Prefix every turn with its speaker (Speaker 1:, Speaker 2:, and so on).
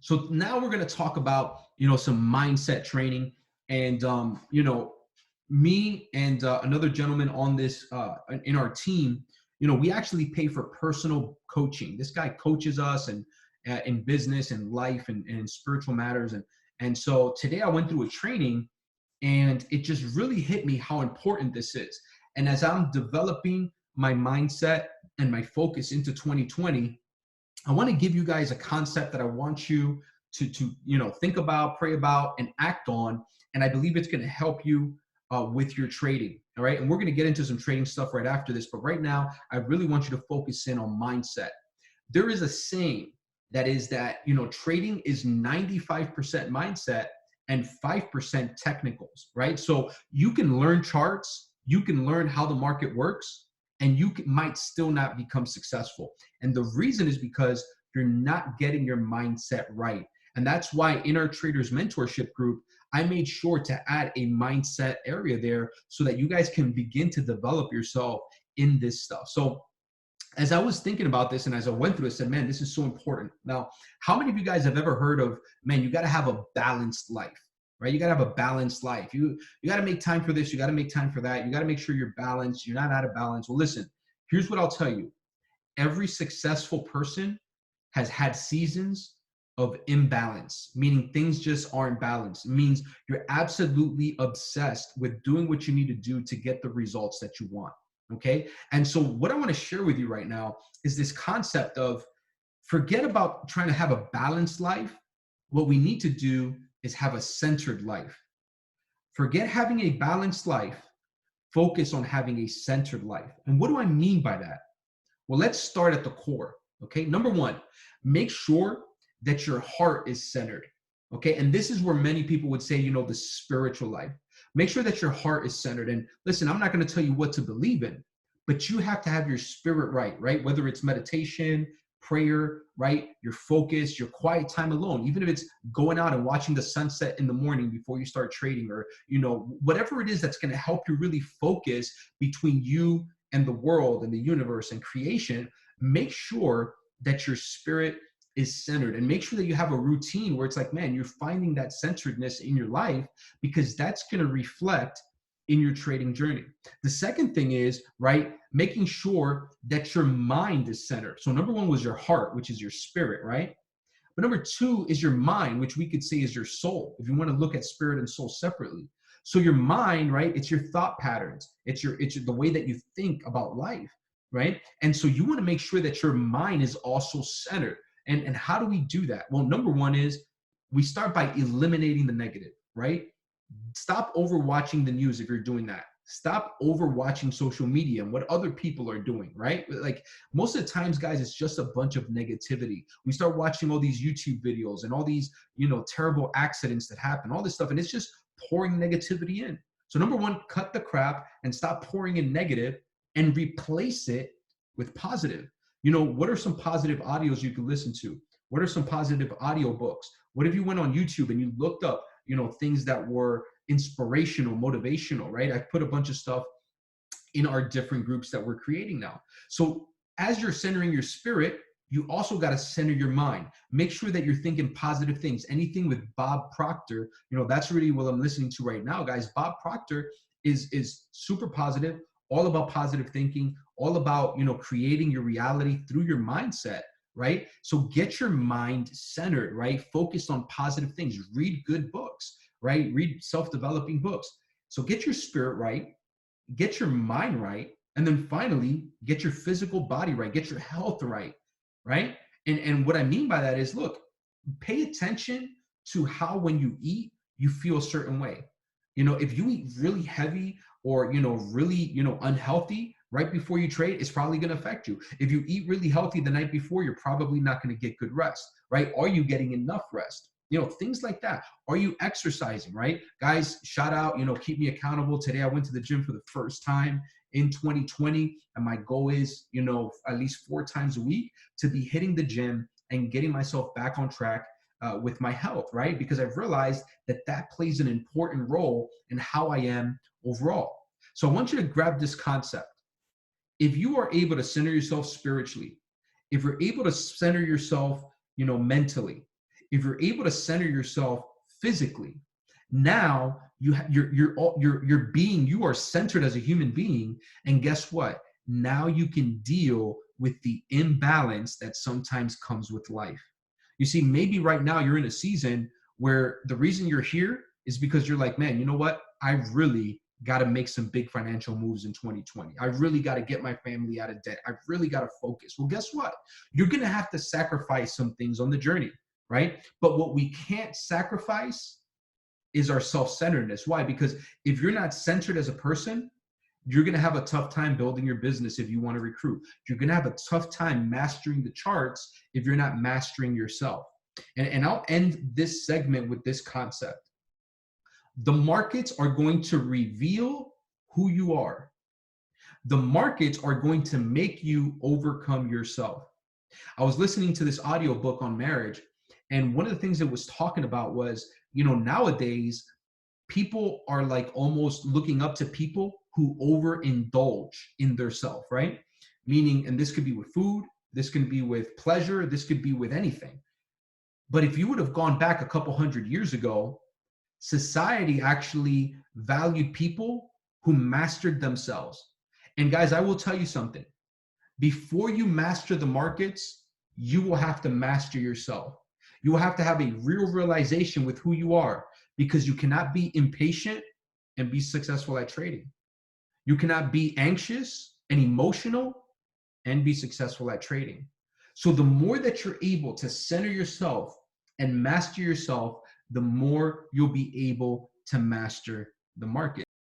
Speaker 1: So now we're going to talk about, some mindset training. And, me and another gentleman on this, in our team, we actually pay for personal coaching. This guy coaches us and in business and life and in spiritual matters. And so today I went through a training and it just really hit me how important this is. And as I'm developing my mindset and my focus into 2020, I want to give you guys a concept that I want you to think about, pray about, and act on. And I believe it's going to help you with your trading. All right. And we're going to get into some trading stuff right after this. But right now, I really want you to focus in on mindset. There is a saying that is that, trading is 95% mindset and 5% technicals, right? So you can learn charts, you can learn how the market works, and might still not become successful. And the reason is because you're not getting your mindset right. And that's why in our traders mentorship group, I made sure to add a mindset area there so that you guys can begin to develop yourself in this stuff. So as I was thinking about this and as I went through it, I said, man, this is so important. Now, how many of you guys have ever heard of, man, you got to have a balanced life, right? You got to have a balanced life. You got to make time for this. You got to make time for that. You got to make sure you're balanced. You're not out of balance. Well, listen, here's what I'll tell you. Every successful person has had seasons of imbalance, meaning things just aren't balanced. It means you're absolutely obsessed with doing what you need to do to get the results that you want. Okay. And so what I want to share with you right now is this concept of forget about trying to have a balanced life. What we need to do is have a centered life. Forget having a balanced life. Focus on having a centered life. And what do I mean by that? Well, let's start at the core. Okay. Number one, make sure that your heart is centered. Okay. And this is where many people would say, the spiritual life. Make sure that your heart is centered. And listen, I'm not going to tell you what to believe in, but you have to have your spirit right, right? Whether it's meditation, prayer, right? Your focus, your quiet time alone, even if it's going out and watching the sunset in the morning before you start trading, or, whatever it is that's going to help you really focus between you and the world and the universe and creation. Make sure that your spirit is centered, and make sure that you have a routine where it's like, man, you're finding that centeredness in your life, because that's going to reflect in your trading journey. The second thing is, right, making sure that your mind is centered. So number one was your heart, which is your spirit, right? But number two is your mind, which we could say is your soul, if you want to look at spirit and soul separately. So your mind, right, it's your thought patterns. It's the way that you think about life, right? And so you want to make sure that your mind is also centered. And how do we do that? Well, number one is we start by eliminating the negative, right? Stop overwatching the news if you're doing that. Stop overwatching social media and what other people are doing, right? Like most of the times, guys, it's just a bunch of negativity. We start watching all these YouTube videos and all these, terrible accidents that happen, all this stuff, and it's just pouring negativity in. So number one, cut the crap and stop pouring in negative and replace it with positive. What are some positive audios you can listen to? What are some positive audio books? What if you went on YouTube and you looked up, things that were inspirational, motivational, right? I put a bunch of stuff in our different groups that we're creating now. So as you're centering your spirit, you also got to center your mind. Make sure that you're thinking positive things. Anything with Bob Proctor, that's really what I'm listening to right now, guys. Bob Proctor is super positive, all about positive thinking, all about, creating your reality through your mindset, right? So get your mind centered, right? Focus on positive things. Read good books, right? Read self-developing books. So get your spirit right, get your mind right, and then finally get your physical body right, get your health right, right? And what I mean by that is, look, pay attention to how when you eat, you feel a certain way. If you eat really heavy or, really, unhealthy right before you trade, it's probably going to affect you. If you eat really healthy the night before, you're probably not going to get good rest, right? Are you getting enough rest? Things like that. Are you exercising, right? Guys, shout out, keep me accountable. Today, I went to the gym for the first time in 2020. And my goal is, at least 4 times a week to be hitting the gym and getting myself back on track with my health, right? Because I've realized that plays an important role in how I am overall. So I want you to grab this concept. If you are able to center yourself spiritually, if you're able to center yourself, mentally, if you're able to center yourself physically, now you're being, you are centered as a human being. And guess what? Now you can deal with the imbalance that sometimes comes with life. You see, maybe right now you're in a season where the reason you're here is because you're like, man, you know what? I really got to make some big financial moves in 2020. I really got to get my family out of debt. I really got to focus. Well, guess what? You're going to have to sacrifice some things on the journey, right? But what we can't sacrifice is our self-centeredness. Why? Because if you're not centered as a person, you're going to have a tough time building your business if you want to recruit. You're going to have a tough time mastering the charts if you're not mastering yourself. And I'll end this segment with this concept. The markets are going to reveal who you are. The markets are going to make you overcome yourself. I was listening to this audiobook on marriage, and one of the things it was talking about was, nowadays, people are like almost looking up to people who overindulge in their self, right? Meaning, and this could be with food, this could be with pleasure, this could be with anything. But if you would have gone back a couple hundred years ago, society actually valued people who mastered themselves. And guys, I will tell you something. Before you master the markets, you will have to master yourself. You will have to have a real realization with who you are, because you cannot be impatient and be successful at trading. You cannot be anxious and emotional and be successful at trading. So the more that you're able to center yourself and master yourself, the more you'll be able to master the market.